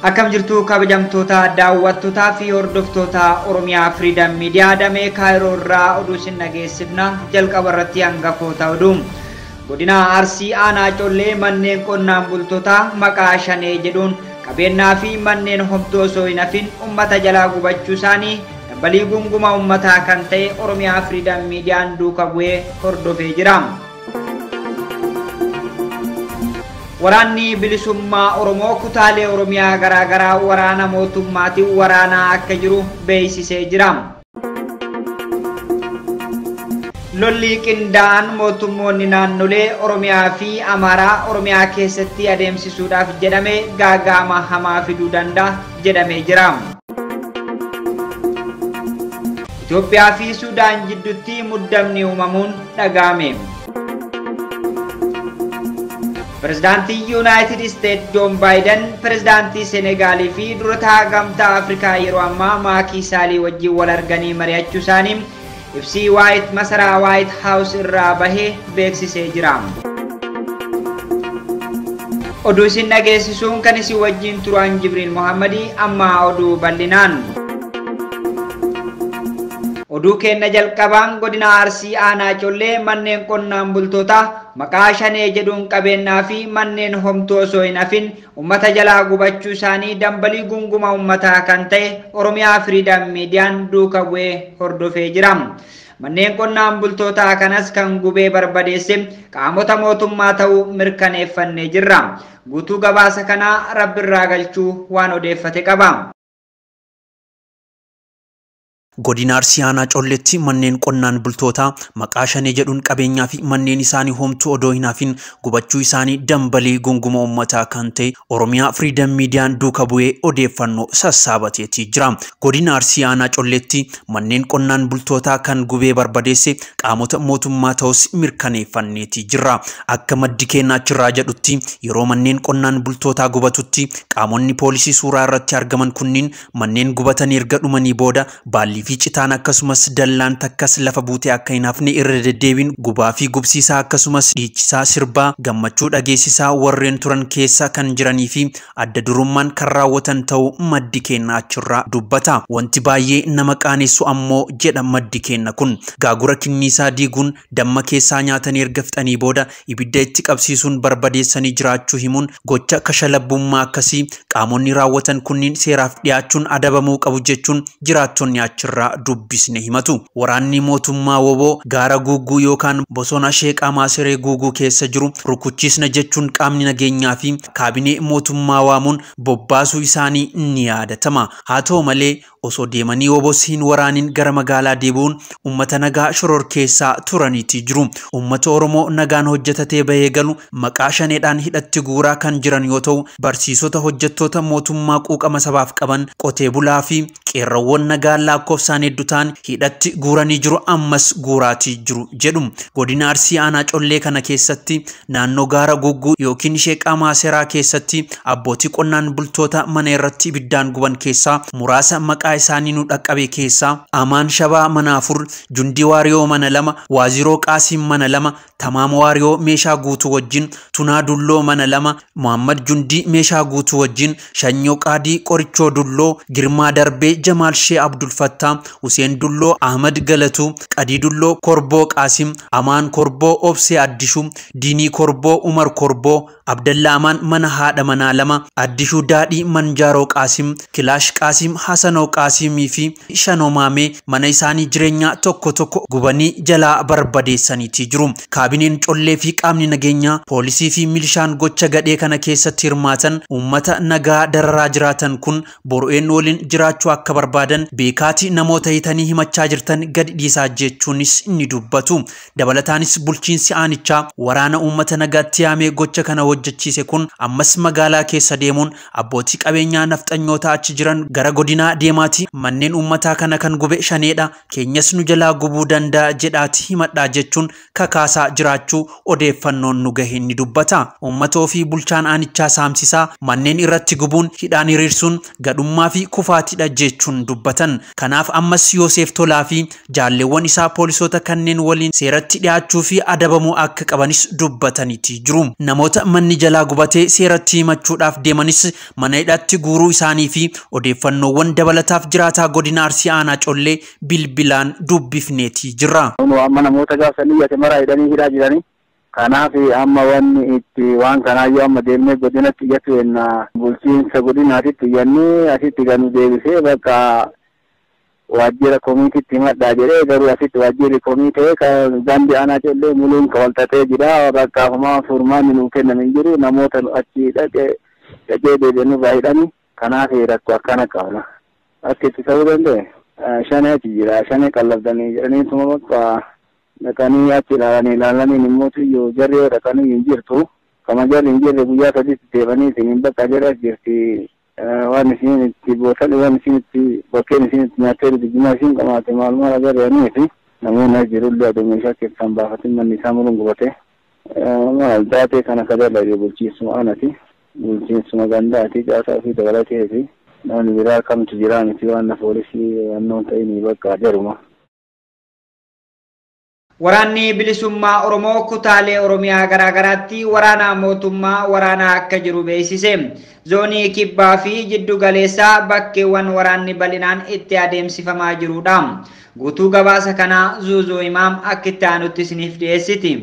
Akkam jirtu kabajamtoota daawwattootaa fi hordoftoota Oromiyaa Freedom Media damee Kaayiroo irraa oduu isin dhageessifna jalqaba irratti hangafoota oduu. Godina Arsii aanaa Collee manneen qonnaan bultootaa maqaa Shanee jedhuun qabeenyaa fi manneen homtuu osoo hin hafin uummata jalaa gubachuu isaanii dabbalii gunguma uummataa kan ta'e Oromiyaa Freedom Mediaan duuka bu'ee hordofee jira. Waraanni bilisummaa Oromoo kutaalee Oromiyaa garaagaraa waraana mootummaatiin waraanaa akka jiru beeksisee jira. Lolli qindaa'an mootummoonni naannolee Oromiyaa fi Amaaraa Oromiyaa keessatti adeemsisuudhaaf jedhame gaaga'ama hamaa fiduu danda'a jedhamee jira. Itoophiyaa fi Sudaan jidduutti muddamni uumamuun dhaga'ame. Prezidaantii United States John Biden, Prezidaantii Senegaal fi durataa gamtaa Afrikaa yeroo ammaa Macky Sall wajjin wal arganii mari'achuu isaanii ibsi masaraa White House irraa bahee beeksisee jira. Oduu isin dhageessisuun kan isin wajjin turan Jibriil Mohammadi amma oduu bal'inaan. Oduu keenya jalqabaan godina Arsii aanaa Collee manneen qonnaan bultootaa maqaa Shanee jedhuun qabeenyaa fi manneen homtuu osoo hin hafin uummata jalaa gubachuu isaanii dambalii gunguma uummataa kan ta'e Oromiyaa Freedom Mediaan duuka bu'ee hordofee jira. Manneen qonnaan bultootaa kanas kan gubee barbadeesse qaamota mootummaa ta'uu mirkaneeffannee jirra. Guutuu gabaasa kanaa Rabbirraa galchuu waan odeeffate qaba. Godina Arsii aanaa Colleetti manneen qonnaan bultootaa maqaa Shanee jedhuun qabeenyaa fi manneen isaanii homtuu odoo hin hafin gubachuu isaanii dambalii gunguma uummataa kan ta'e Oromiyaa Freedom Mediaan duuka bu'ee odeeffannoo sassaabateetii jira. Godina Arsii aanaa Colleetti manneen qonnaan bultootaa kan gubee barbadeesse qaamota mootummaa ta'us mirkaneeffanneetii jirra. Akka maddi keenyaa achirraa jedhutti yeroo manneen qonnaan bultootaa gubatutti qaamonni poolisii suuraa irratti argaman kunniin manneen gubatan erga dhumanii booda baalli fi citaan akkasumas dallaan takkas lafa buutee akka hin hafne irra deddeebiin gubaa fi gubsiisaa akkasumas dhiichisaa sirbaa gammachuu dhageessisaa warreen turan keessa kan jiranii fi adda durummaan kan raawwatan ta'uu maddi keenyaa achirraa dubbata. Wanti baay'ee nama qaanessu ammoo jedha maddi keenyaa kun gaagura kinniisaa diiguun damma keessaa nyaatanii erga fixanii booda ibidda itti qabsiisuun barbadeessanii jiraachuu himuun gocha kashlabbummaa akkasii qaamonni raawwatan kunniin seeraaf dhiyaachuun adabamuu qabu jechuun jiraattonni achirraa dubbisne himatu. Waraanni mootummaa woboo gaara guuguu yookaan bosona Sheeqaa Maasiree guuguu keessa jiru rukuchiisna jechuun qaamni nageenyaa fi kaabinee mootummaa waamuun bobbaasuu isaanii ni yaadatama. Haa ta'u malee osoo deemanii wobosiin waraaniin gara magaalaa deebi'uun uummata nagaa shororkeessaa turaniitii jiru. Uummata Oromoo nagaan hojjetatee bahee galu maqaa Shaneedhaan hidhatti guuraa kan jiran yoo ta'u barsiisota hojjettoota mootummaa quuqama sabaaf qaban qotee bulaa fi qeerrawwan nagaa lakkoofsaan hedduu ta'an hidhatti guuranii jiru ammas guuraatii jiru jedhu. Godina Arsii aanaa Collee kana keessatti naannoo gaara gugguu yookiin Sheeqaa Maaseraa keessatti abbootii qonnaan bultoota mana irratti ibiddaan guban keessaa muraasa maqaa isaanii nu dhaqqabe keessaa Amaan Shabaa mana 4, Jundii Waariyoo mana 2, Waaziroo Qaasiim mana 2, Tamaama Waariyoo meeshaa guutuu wajjin, Tunaa Dulloo mana 2, Muhammad Jundii meeshaa guutuu wajjin, Shanyoo Qaadii Qorichoo Dulloo, Girmaa Darbee Jamaal Shee Abdul Fattaa, Huseen Dulloo Ahmad Galatu, Qadii Dulloo Korboo Qaasiim, Amaan Korboo Obsee Addishuu, Diinii Korboo Umar Korboo, Abdallaa Amaan mana haadha manaa 2, Addishuu Daadhii Manjaaroo Qaasiim, Kilaash Qaasiim Hasanoo Qaasiimii fi Shanomaamee mana isaanii jireenyaa tokko tokko gubanii jalaa barbadeessaniitii jiru. Kaabineen Collee fi qaamni nageenyaa poolisii fi milishaan gocha gadhee kana keessatti hirmaatan uummata nagaa dararaa jiraatan kun boru'een waliin jiraachuu akka barbaadan beekaati namoota hitanii himachaa jirtan gadi dhiisaa jechuunis ni dubbatu. Dabalataanis bulchiinsi aanichaa waraana uummata nagaatti yaamee gocha kana hojjechiise kun ammas magaalaa keessa deemuun abbootii qabeenyaa nafxanyoota achi jiran gara godinaa deemaati manneen uummataa kana kan gube Shaneedha keenyas nu jalaa gubuu danda'a jedhaati himadhaa jechuun kakaasaa jiraachuu odeeffannoon nu gaheen ni dubbata. Uummatoo fi bulchaan aanichaa saamsisaa manneen irratti gubuun hidhaan hiriirsuun gadhummaa fi kufaatiidha jechuun dubbatan. Kanaaf Kanaaf ammas Yoosef Tolaa fi jaalleewwan isaa poolisoota kanneen waliin seeratti dhiyaachuu fi adabamuu akka qabanis dubbataniiti jiru. Namoota manni jalaa gubatee seeratti himachuudhaaf deemanis mana hidhaatti guuruu isaanii fi odeeffannoowwan dabalataaf jiraataa godina Arsii Aanaa Collee bilbilaan dubbifneeti jirra. Amma namoota gaafsanii yate maraa hidhanii hidhaa jiranii. Kanaaf amma waan kanaayyuu amma deemnee godinatti iyyatu enna bulchiinsa godinaatitti iyyannee asitti ganu deebisee bakka waajjira komiitiitti himadhaa jedhee garuu asitti waajjirri komiitee gandi Aanaa Collee muluun walxaxee jira. Bakka homaa furmaanni nuu kenname hin jiru. Namoota achi dhaqee deebi'anii hidhanii. Kanaaf rakkoo akkana qabna. Akka itti ta'uu danda'e shaneeti jira. Shanee qallabdanii jedhanii suma bakka dhaqanii achi ilaalanii immoo yoo jarri yoo dhaqanii hin jirtu. Kama jarri hin jirre guyyaa sadiitti deebanii isin bakka jara jirti. Waan isin itti boosan waan isin itti bakkeen isin itti nyaattee dijjimaa isin qamaate maal agarreeniiti. Namoonni jirullee aduu meeshaa keessaan baafatin manni isaa muluun gubate. Maal taatee kana kadhallee bulchiinsuma aanati. Bulchiinsuma gandaati caasaa fi dabalatee fi namni biraa kamtu jira miti waan poolisii annoon ta'ini bakka jaruma. Waraanni bilisummaa Oromoo kutaalee Oromiyaa garaagaraatti waraana mootummaa waraanaa akka jiru beeksise. Zoonii Kibbaa fi Jiddu Galeessaa bakkeewwan waraanni bal'inaan itti adeemsifamaa jirudha. Guutuu gabaasa kanaa Zuuzuu Imaam akka itti aanutti isiniif dhiyeessiti.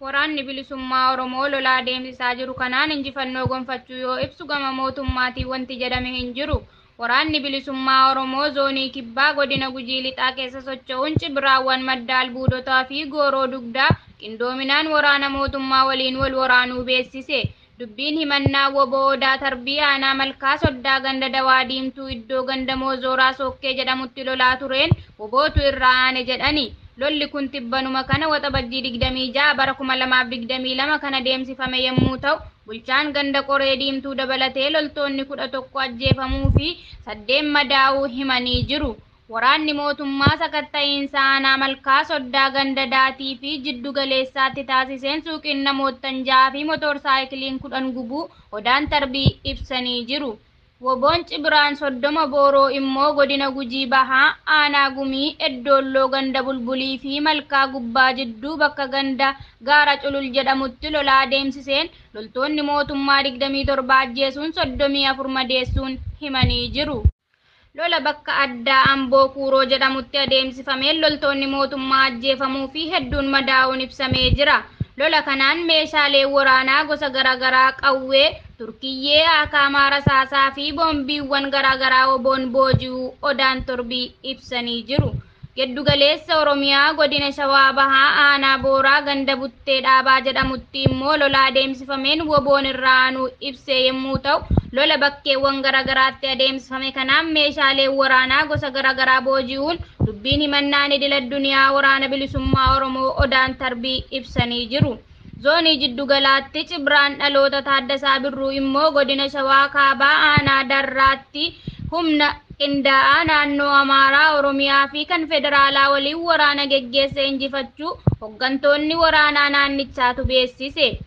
Waraanni bilisummaa Oromoo lolaa adeemsisaa jiru kanaan injifannoo gonfachuu yoo ibsu gama mootummaatiin wanti jedhame hin jiru. Waraanni bilisummaa Oromoo zoonii Kibbaa godina Gujii Lixaa keessa socho'uun Cibiraawwan Madda Albuudotaa fi Gooroo Dugdaa qindoominaan waraana mootummaa waliin wal waraanuu beeksise. Dubbiin himannaa Woboo Odaa Tarbii Aanaa Malkaa Soddaa ganda Dawaa Diimtuu iddoo ganda Moozooraa Sookkee jedhamutti lolaa tureen Wobootu irraa aane jedhani. Lolli kun tibbanuma kana waxabajjii 26 bara 2022 kana deemsifame yommuu ta'u bulchaan ganda Qoree Diimtuu dabalatee loltoonni 11 ajjeefamuu fi 8 madaa'uu himanii jiru. Waraanni mootummaa sakatta'iinsa Aanaa Malkaa Soddaa ganda Daatii fi Jiddu Galeessaatti taasiseen suuqiin namoottan 6 fi motorsaayikiliin 10 gubuu Odaan Tarbii ibsanii jiru. Woboon Cibiraan 30 Booroo immoo godina Gujii Bahaa Aanaa Gumii Eddoolloo ganda Bulbulii fi Malkaa Gubbaa jidduu bakka ganda Gaara Culul jedhamutti lolaa adeemsiseen loltoonni mootummaa 27 ajjeesuun 34 madeessuun himanii jiru. Lola bakka addaa Amboo Kuuroo jedhamutti adeemsifameen loltoonni mootummaa ajjeefamuu fi hedduun madaa'uun ibsamee jira. Lola kanaan meeshaalee waraanaa gosa garaagaraa qawwee, turkiyyee, akaamaa rasaasaa fi boombiiwwan garaagaraa Woboon booji'uu Odaan Tarbii ibsanii jiru. Giddu Galeessa Oromiyaa godina Shawaa Bahaa Aanaa Booraa ganda Buttee Dhaabaa jedhamutti immoo lola adeemsifameen Woboon irraa aanuu ibsee yommuu ta'u lola bakkeewwan garaagaraatti adeemsifame kanaan meeshaalee waraanaa gosa garaagaraa booji'uun dubbiin himannaan idil-addunyaa waraana bilisummaa Oromoo Odaan Tarbii ibsanii jiru. Zoonii Jiddu Galaatti Cibiraan dhaloota Taaddasaa Birruu immoo godina Shawaa Kaabaa Aanaa Darraatti humna qindaa'aa naannoo Amaaraa Oromiyaa fi kan federaalaa waliin waraana geggeessee injifachuu hooggantoonni waraanaa naannichaatu beeksise.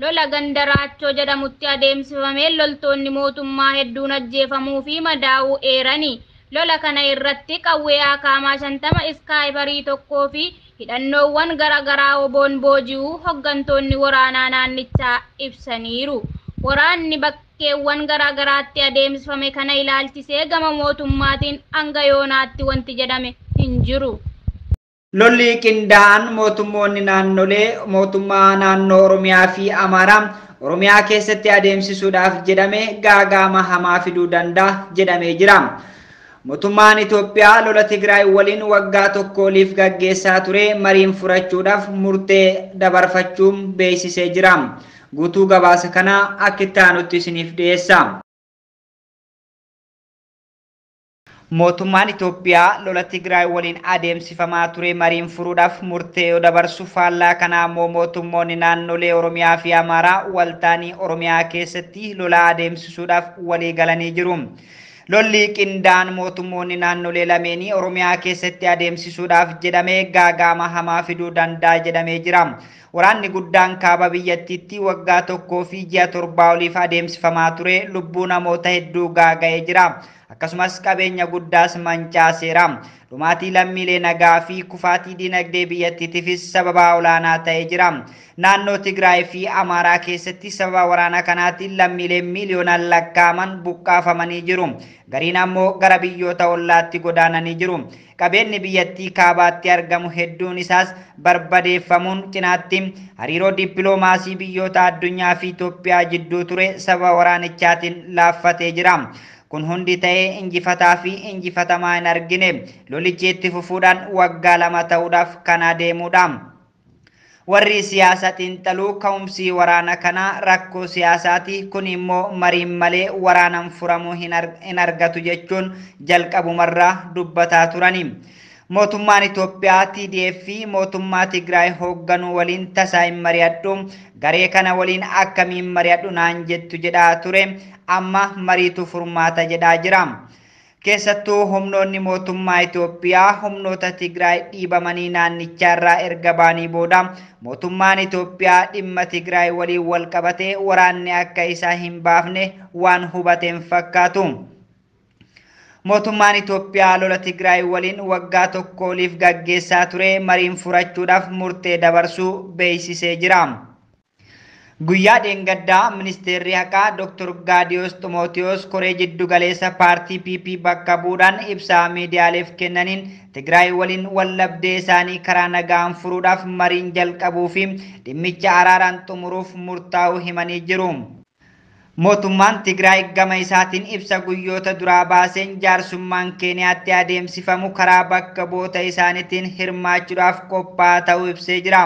Lola ganda Raachoo jedhamutti adeemsifameen loltoonni mootummaa hedduun ajjeefamuu fi madaa'uu eerani. Lola kana irratti qawwee akaamaa 50 iskaayiparii tokkoo fi hidhannoowwan garaagaraa Woboon booji'uu hooggantoonni waraanaa naannichaa ibsaniiru. Waraanni bakkeewwan garaagaraatti adeemsifame kana ilaalchisee gama mootummaatiin hanga yoonaatti wanti jedhame hin jiru. Lolli qindaa'an mootummoonni naannolee mootummaa naannoo Oromiyaa fi Amaaraa Oromiyaa keessatti adeemsisuudhaaf jedhame gaagama hamaa fiduu danda'a jedhamee jira. Mootummaan Itoophiyaa lola Tigraay waliin waggaa tokkooliif gaggeessaa ture mariin furachuudhaaf murtee dabarfachuun beeksisee jira. Guutuu gabaasa kana akka itti aanutti isiniif dhiyeessa. Mootummaan Itoophiyaa lola Tigraay waliin adeemsifamaa ture mariin furuudhaaf murtee dabarsu faallaa kana immoo mootummoonni naannolee Oromiyaa fi Amaaraa waltaanii Oromiyaa keessatti lola adeemsisuudhaaf walii galanii jiru. Lolli qindaan mootummoonni naannolee lameenii Oromiyaa keessatti adeemsisuudhaaf jedhamee gaagama hamaa fiduu danda'a jedhamee jira. Waraanni guddaan kaaba biyyattiitti waggaa tokkoo fi ji'a 7 oliif adeemsifamaa ture lubbuu namoota hedduu gaaga'ee jira. Akkasumas qabeenya guddaas mancaaseera. Dhumaatii lammiilee nagaa fi kufaatii dinagdee biyyattiitiifis sababa olaanaa ta'ee jira. Naannoo Tigraay fi Amaaraa keessatti sababa waraana kanaatiin lammiileen miiliyoonaan lakkaa'aman buqqaafamanii jiru. Gariin ammoo gara biyyoota ollaatti godaananii jiru. Qabeenyi biyyattii kaabaatti argamu hedduun isaas barbadeeffamuun cinaatti hariiroo dippiloomaasii biyyoota addunyaa fi Itoophiyaa jidduu ture sababa waraanichaatiin laaffatee jira. Kun hundi ta'ee injifataa fi injifatamaa hin argine. Lolichi itti fufuudhaan waggaa 2 ta'uudhaaf kan adeemudha. Warri siyaasa xiinxaluu ka'umsi waraana kanaa rakkoo siyaasaati. Kun immoo mariin malee waraanaan furamuu hin argatu jechuun jalqabumarraa dubbataa turani. Mootummaan Itoophiyaa TDF fi mootummaa Tigraay hoogganuu waliin tasaa hin mari'adhu. Garee kana waliin akkamiin mari'adhu naan jettu jedhaa ture. Amma mariitu furmaata jedhaa jira. Keessattuu humnoonni mootummaa Itoophiyaa humnoota Tigraay dhiibamanii naannicharraa erga baanii booda mootummaan Itoophiyaa dhimma Tigraay waliin wal qabatee waraanni akka isaa hin baafne waan hubateen fakkaatu. Mootummaan Itoophiyaa lola Tigraay waliin waggaa tokko oliif gaggeessaa ture mariin furachuudhaaf murtee dabarsuu beeksisee jira. Guyyaa dheengaddaa ministeerri haqaa Dr. Gaadiyoos Ximootiyoos koree jiddu galeessa paartii PP bakka bu'uudhaan ibsaa miidiyaaleef kennaniin Tigraay waliin wallabdee isaanii karaa nagaan furuudhaaf mariin jalqabuu fi dhimmicha araaraan xumuruuf murtaa'uu himanii jiru. Mootummaan Tigraay gama isaatiin ibsa guyyoota duraa baaseen jaarsummaan Keeniyaatti adeemsifamu karaa bakka bu'oota isaaniitiin hirmaachuudhaaf qophaa'aa ta'uu ibsee jira.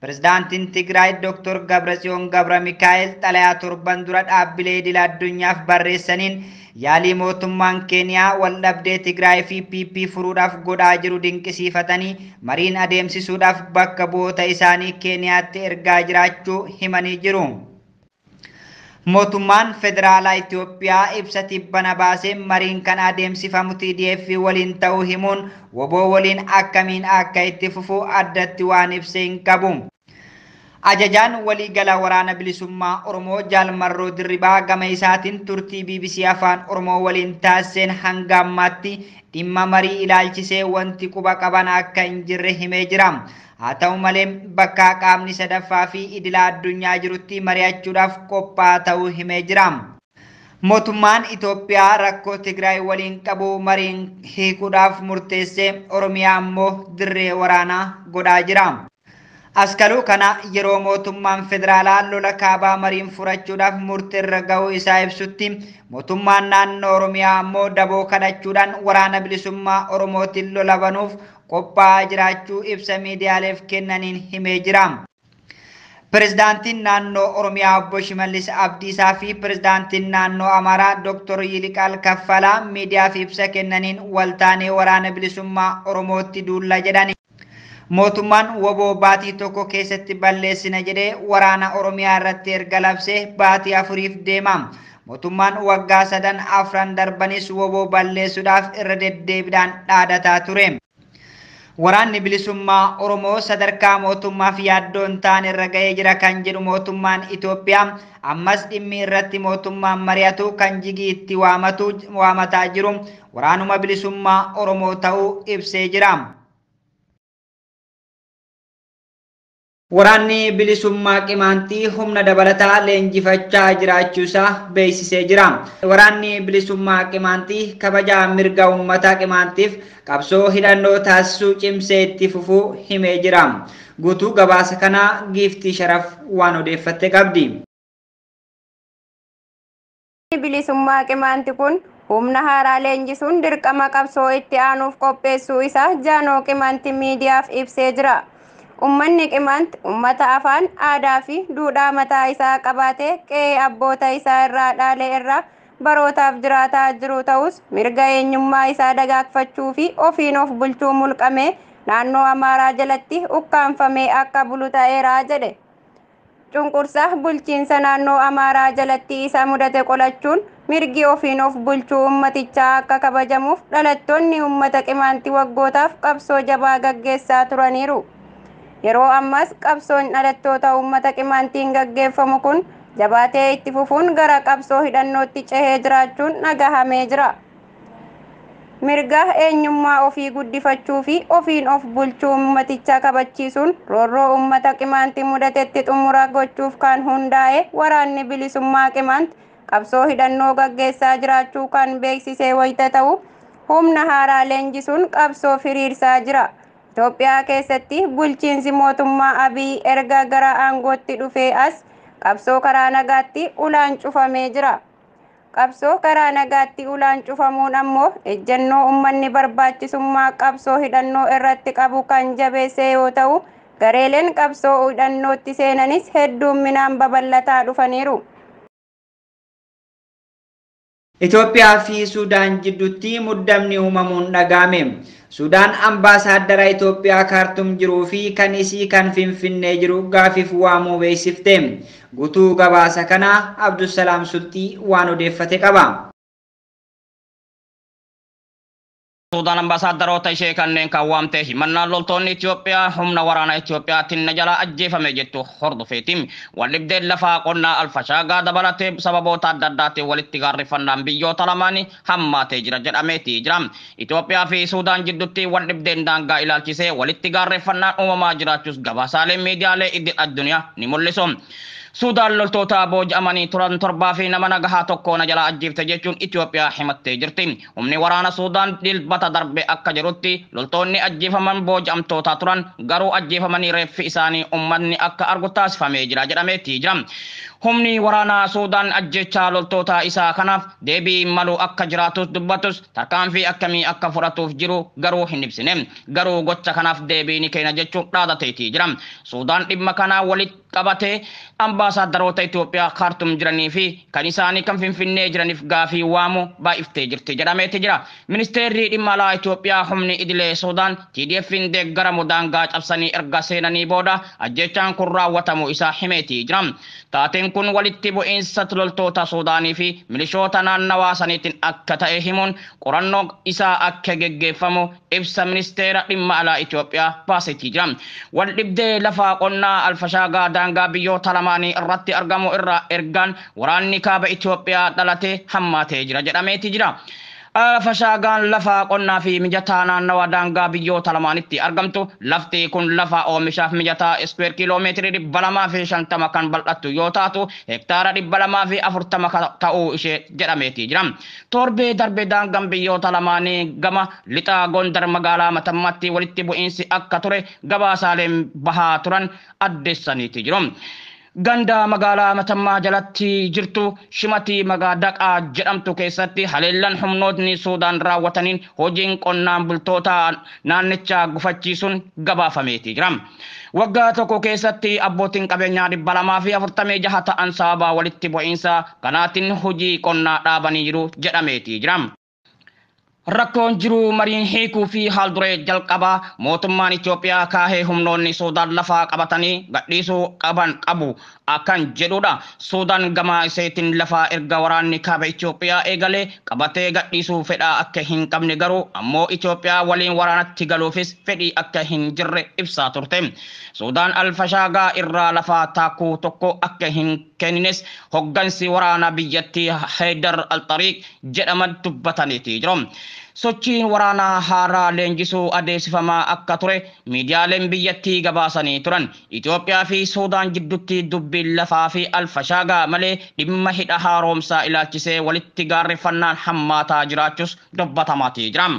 Pirezidaantiin Tigraay Dr. Gabratsiyoon Gabra Mikaa'el xalayaa torban dura dhaabbilee idil addunyaaf barreessaniin yaalii mootummaan Keeniyaa waldhabdee Tigraay fi PP furuudhaaf godhaa jiru dinqisiifatanii mariin adeemsisuudhaaf bakka bu'oota isaanii Keeniyaatti ergaa jiraachuu himanii jiru. Mootummaan federaalaa Itoophiyaa ibsa tibbana baasee mariin kan adeemsifamu TDF waliin ta'uu himuun woboo waliin akkamiin akka itti fufu addatti waan ibsee hin qabu. Ajajaan waliigala waraana bilisummaa Oromoo Jaalmarroo Dirribaa gama isaatiin turtii BBC Afaan Oromoo waliin taasiseen hanga ammaatti dhimma marii ilaalchisee wanti quba qaban akka hin jirre himee jira. Haa ta'u malee bakka qaamni sadaffaa fi idila addunyaa jirutti mari'achuudhaaf qophaa'aa ta'uu himee jira. Mootummaan Itoophiyaa rakkoo Tigraay waliin qabu mariin hiikuudhaaf murteessee Oromiyaa ammoo dirree waraanaa godhaa jira. Askaluu kana yeroo mootummaan federaalaa lola kaabaa mariin furachuudhaaf murteerra ga'uu isaa ibsutti mootummaan naannoo Oromiyaa ammoo daboo kadhachuudhaan waraana bilisummaa Oromootiin lola banuuf qophaa'aa jiraachuu ibsa miidiyaaleef kennaniin himee jira. Pirezidaantiin naannoo Oromiyaa obbo Shimallis Abdiisaa fi pirezidaantiin naannoo Amaaraa Dr. Yiliqaal Kaffalaa miidiyaaf ibsa kennaniin waltaanee waraana bilisummaa Oromootti duulla jedhani. Mootummaan woboo baatii tokko keessatti balleessina jedhee waraana Oromiyaa irratti erga labsee baatii 4 deema. Mootummaan waggaa 3-4 darbanis woboo balleessuudhaaf irra deddeebiidhaan dhaadataa ture. Waraanni bilisummaa Oromoo sadarkaa mootummaaf yaaddoo hin taane irra ga'ee jira kan jedhu mootummaan Itoophiyaa ammas dhimmi irratti mootummaan mari'atu kan jigii itti waamataa jiru waraanuma bilisummaa Oromoo ta'uu ibsee jira. Waraanni bilisummaa Qimaantii humna dabalataa leenjifachaa jiraachuusaa beeksisee jira. Waraanni bilisummaa Qimaantii kabajaa mirga uummataa Qimaantiif qabsoo hidhannoo taasisuu cimsee itti fufuu himee jira. Guutuu gabaasa kanaa Giiftii Sharaf waan odeeffatte qabdi. Bilisummaa Qimaantii kun humna haaraa leenjisuun dirqama qabsoo itti aanuuf qopheessuu isaa Jaanoo Qimaantii miidiyaaf ibsee jira. Uummanni Qimaantii uummata afaan, aadaa fi duudhaa mataa isaa qabaatee qe'ee abboota isaa irraa dhaalee irraa barootaaf jiraataa jiru ta'us mirga eenyummaa isaa dagaagfachuu fi ofiin of bulchuu mulqamee naannoo Amaaraa jalatti ukkaanfamee akka bulu ta'eera jedhe. Cunqursaa bulchiinsa naannoo Amaaraa jalatti isa mudate qolachuun mirgi ofiin of bulchuu ummatichaa akka kabajamuuf dhalattoonni ummata qimaantii waggootaaf qabsoo jabaa gaggeessaa turaniiru. Yeroo ammas qabsoon dhalattoota ummata qimaantiin gaggeeffamu kun jabaatee itti fufuun gara qabsoo hidhannootti cehee jiraachuun dhagahamee jira. Mirga eenyummaa ofii guddifachuu fi ofiin of bulchuu ummaticha kabachiisuun roorroo ummata qimaantii mudatetti xumura gochuuf kan hundaa'e waraanni bilisummaa qimaantii qabsoo hidhannoo gaggeessaa jiraachuu kan beeksisee wayita ta'u humna haaraa leenjisuun qabsoo firiirsaa jira. Itoophiyaa keessatti bulchiinsi mootummaa Abiy erga gara aangootti dhufee as qabsoo karaa nagaatti ulaan cufamee jira. Qabsoo karaa nagaatti ulaan cufamuun ammoo ejjennoo ummanni barbaachisummaa qabsoo hidhannoo irratti qabu kan jabeesse yoo ta'u, gareeleen qabsoo hidhannootti seenanis hedduminaan babal'ataa dhufaniiru. Itoophiyaa fi Suudaan jidduutti muddamni uumamuun dhagahame. Suudaan ambaasaaddara Itoophiyaa Kaartum jiruu fi kan isii kan Finfinnee jiru gaafiif waamuu beeksifte. Guutuu gabaasa kana Abdusalaam Sultii waan odeeffate qaba. Suudaan ambaasaadarota ishee kanneen kaawwamte himannaan loltoonni Itoophiyaa humna waraana Itoophiyaatiin na jala ajjeefame jettu hordofeetiin waldhibdeen lafaa qonnaa Alfashaagaa dabalatee sababoota adda addaatiin walitti gaarrifannaan biyyoota lamaanii hammaatee jira jedhameeti jira. Itoophiyaa fi Suudaan jidduutti waldhibdeen daangaa ilaalchisee walitti gaarrifannaan uumamaa jiraachuus gabaasaalee miidiyaalee idil addunyaa ni mul'isu. Suudaan loltoota booji'amanii turan torbaa fi nama nagahaa tokko na jala ajjeefte jechuun Itoophiyaa himattee jirti. Humni waraana Suudaan dilbata darbe akka jirutti loltoonni ajjeefaman booji'amtoota turan garuu ajjeefamanii reeffi isaanii ummanni akka argu taasifamee jira jedhameeti jira. Humni waraanaa Suudaan ajjechaa loltoota isaa kanaaf deebii malu akka jiraatus dubbatus tarkaanfii akkamii akka fudhatuuf jiru garuu hin ibsine. Garuu gocha kanaaf deebii ni kenna jechuun dhaadateeti jira. Suudaan dhimma kanaa walitti qabatee ambaasaadarota Itoophiyaa Kaartum jiranii fi kan isaanii kan Finfinnee jiraniif gaafii waamu baay'iftee jirti jedhameeti jira. Ministeerri dhimma alaa Itoophiyaa humni idilee Suudaan TDF'n deeggaramu daangaa cabsanii erga seenanii booda ajjechaan kun raawwatamu isaa himeeti jira. Taateen kun walitti bu'iinsa loltoota Suudaanii fi milishoota naannawaa saniitiin akka ta'e himuun qorannoo isaa akka geggeeffamu ibsa ministeera dhimma alaa Itoophiyaa baaseeti jira. Waldhibdee lafaa qonnaa Alfashaagaa daangaa biyyoota lamaanii irratti argamu irraa ergaan waraanni kaaba Itoophiyaa dhalatee hammaatee jira jedhameeti jira. Alfashaagaan lafa qonnaa fi mijataa naannawaa daangaa biyyoota lamaanitti argamtu. Lafti kun lafa oomishaaf mijataa iskuweer kiiloomeetirii 250 kan bal'attu yoo taatu hektaara 240 ta'uu ishee jedhameeti jira. Torbee darbe daangaan biyyoota lamaanii gama lixaa Gondar magaalaa Matammaatti walitti bu'iinsi akka ture gabaasaaleen bahaa turan addeessaniiti jiru. Ganda magaalaa Matammaa jalatti jirtu Shimati Magaadaqaa jedhamtu keessatti haleellaan humnootni Suudaan raawwataniin hojiin qonnaan bultoota naannichaa gufachiisuun gabaafameeti jira. Waggaa tokko keessatti abbootiin qabeenyaa 246 ta'an sababa walitti bu'iinsa kanaatiin hojii qonnaa dhaabanii jiru jedhameeti jira. Rakkoon jiru mariin hiikuu fi haalduree jalqabaa mootummaan Itoophiyaa kaahee humnoonni Suudaan lafaa qabatanii gadhiisuu qabu akkan jedhudha. Suudaan gama iseetiin lafaa erga waraanni kaaba Itoophiyaa eegalee qabatee gadhiisuu fedhaa akka hin qabne garuu ammoo Itoophiyaa waliin waraanatti galuufis fedhii akka hin jirre ibsaa turte. Suudaan Alfashaagaa irraa lafaa taakuu tokko akka hin kennines hoggansi waraana biyyattii Haydar Al-Tariq jedhaman dubbataniiti jiru. Sochiin waraanaa haaraa leenjisuu adeemsifamaa akka ture miidiyaaleen biyyattii gabaasanii turan. Itoophiyaa fi Suudaan jidduutti dubbiin lafaa fi Alfashaagaa malee dhimma hidha haaromsaa ilaalchisee walitti gaarrifannaan hammaataa jiraachuus dubbatamaati jira.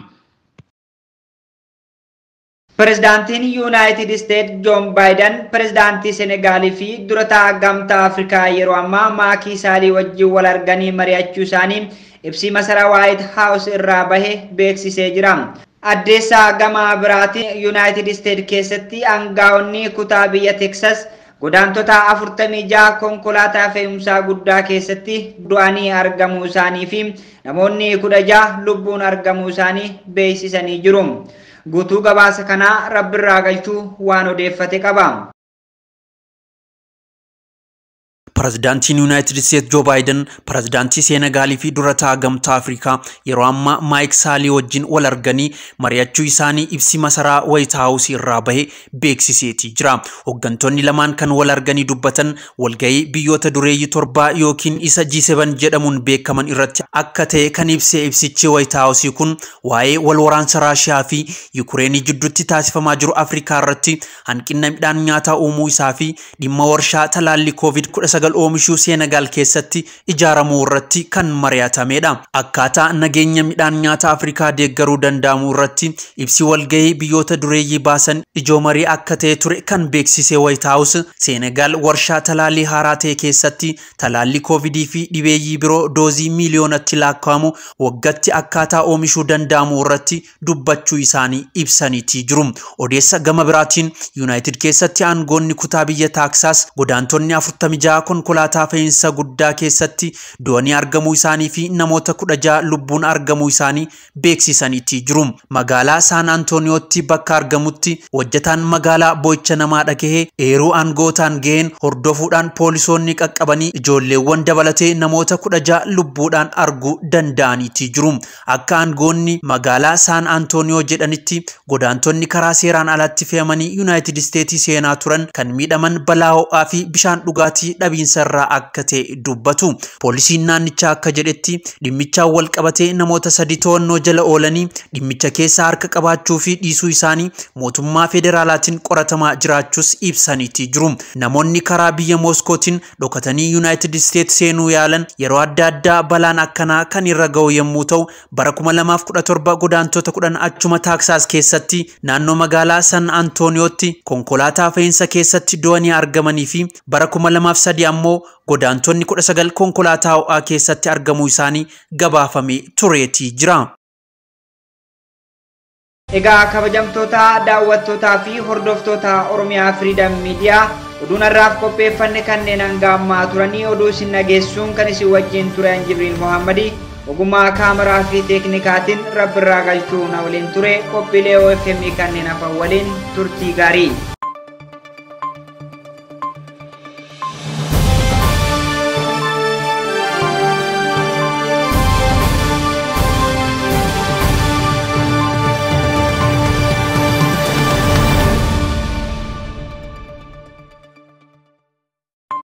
Pirezidaantiin Yuunaayitid Isteet Joon Baayiden pirezidaantii Senegaalii fi durataa gamtaa Afrikaa yeroo ammaa Maakii Saalii wajjin wal arganii mari'achuu isaanii ibsi masaraa White House irraa bahe beeksisee jira. Addeessaa gama biraatiin Yuunaayitid Isteet keessatti aangaa'onni kutaa biyya Teksas godaantota 46 konkolaataa fe'umsaa guddaa keessatti du'anii argamuu isaanii fi namoonni 16 lubbuun argamuu isaanii beeksisanii jiru. Guutuu gabaasa kanaa Rabbi irraa galchuu waan odeeffate qaba. Pirezidaantiin Yuunaayitid Isteetsi Joo Baayiden pirezidaantii Seenegaalii fi durataa gamtaa Afrikaa yeroo ammaa Maayik Saalii wajjin wal arganii mari'achuu isaanii ibsi masaraa White House irraa bahe beeksiseetii jira. Hooggantoonni lamaan kan wal arganii dubbatan walgahii biyyoota dureeyyii torbaa yookiin isa G7 jedhamuun beekaman irratti akka ta'e kan ibsee ibsichi White House kun waa'ee wal waraansa Raashiyaa fi Yukureenii jidduutti taasifamaa jiru Afrikaa irratti hanqina midhaan nyaataa uumuu isaa fi dhimma warshaa talaallii COVID-19 oomishuu Seenegaal keessatti ijaaramuu irratti kan mari'atamedha. Akkaataa nageenya midhaan nyaataa Afrikaa deeggaruu danda'amu irratti ibsi walgahii biyyoota dureeyyii baasan ijoo marii akka ta'e ture kan beeksise White House Seenegaal warshaa talaallii haaraa ta'e keessatti talaallii COVID fi dhibeeyyii biroo doozii miiliyoonatti lakkaa'amu waggaatti akkaataa oomishuu danda'amu irratti dubbachuu isaanii ibsaniitii jiru. Odeessa gama biraatiin Yuunaayitid keessatti aangoonni kutaa biyya Taaksas godaantonni 46 konkolaataa fe'iinsa guddaa keessatti du'anii argamuu isaanii fi namoota 16 lubbuun argamuu isaanii beeksisaniitii jiru. Magaalaa Saan Antooniyootti bakka argamutti hojjetaan magaalaa boo'icha namaa dhagahee eeruu aangootaan ga'een hordofuudhaan poolisoonni qaqqabanii ijoolleewwan dabalatee namoota 16 lubbuudhaan arguu danda'aniitii jiru. Akka aangoonni magaalaa Saan Antooniyoo jedhanitti godaantonni karaa seeraan alatti fe'amanii Yuunaayitid Isteetsi seenaa turan kan miidhaman balaa ho'aa fi bishaan dhugaatii dhabiinsa irraa akka ta'e dubbatu. Poolisiin naannichaa akka jedhetti dhimmichaan wal qabatee namoota 3 to'annoo jala oolanii dhimmicha keessa harka qabaachuu fi dhiisuu isaanii mootummaa federaalaatiin qoratamaa jiraachuus ibsaniitii jiru. Namoonni karaa biyya Mooskootiin dhokatanii Yuunaayitid Isteetsi seenuu yaalan yeroo adda addaa balaan akkanaa kan irra ga'u yommuu ta'u bara 2017 godaantota 10 achuma Taaksas keessatti naannoo magaalaa San Antooniyootti konkolaataa fe'iinsa keessatti du'anii argamanii fi bara 2003 ammoo godaantonni 19 konkolaataa ho'aa keessatti argamuu isaanii gabaafamee tureetii jira. Egaa kabajamtoota daawwattootaa fi hordoftoota Oromiyaa Freedom Media oduun har'aaf qopheeffanne kanneen hanga ammaa turanii oduu isin dhageessuun kan isin wajjin ture Jibriil Mohammadi ogummaa kaameraa fi teeknikaatiin Rabbi irraa galchuu na waliin ture qophiilee OFM kanneen hafan waliin turtii gaarii.